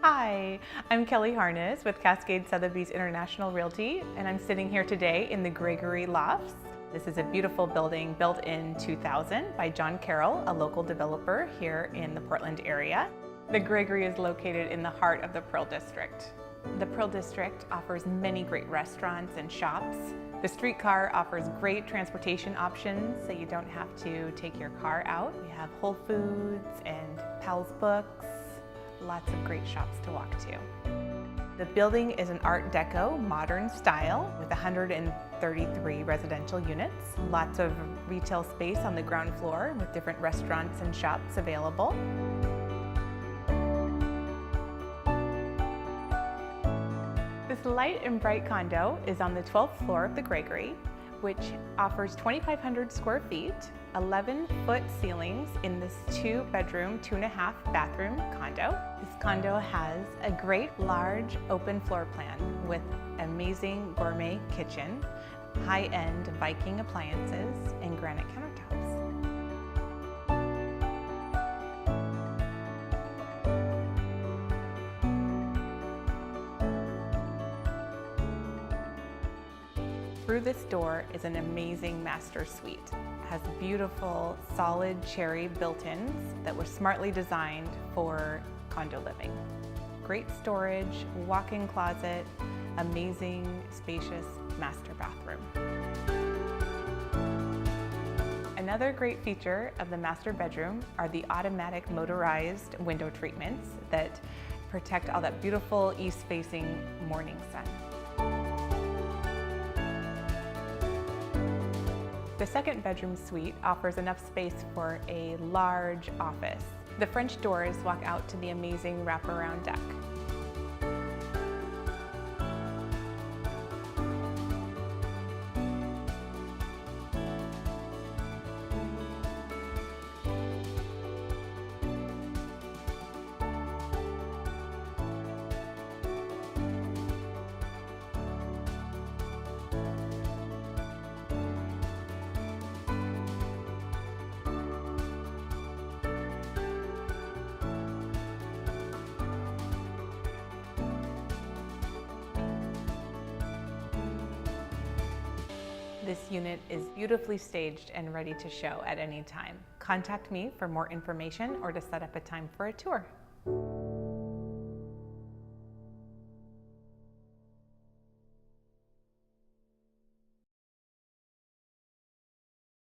Hi, I'm Kelly Harness with Cascade Sotheby's International Realty, and I'm sitting here today in the Gregory Lofts. This is a beautiful building built in 2000 by John Carroll, a local developer here in the Portland area. The Gregory is located in the heart of the Pearl District. The Pearl District offers many great restaurants and shops. The streetcar offers great transportation options so you don't have to take your car out. We have Whole Foods and Pal's Books. Lots of great shops to walk to. The building is an Art Deco modern style with 133 residential units. Lots of retail space on the ground floor with different restaurants and shops available. This light and bright condo is on the 12th floor of the Gregory, which offers 2,500 square feet, 11-foot ceilings in this 2-bedroom, 2.5-bathroom condo. This condo has a great large open floor plan with amazing gourmet kitchen, high-end Viking appliances, and granite countertops. Through this door is an amazing master suite. It has beautiful, solid cherry built-ins that were smartly designed for condo living. Great storage, walk-in closet, amazing, spacious master bathroom. Another great feature of the master bedroom are the automatic motorized window treatments that protect all that beautiful east-facing morning sun. The second bedroom suite offers enough space for a large office. The French doors walk out to the amazing wraparound deck. This unit is beautifully staged and ready to show at any time. Contact me for more information or to set up a time for a tour.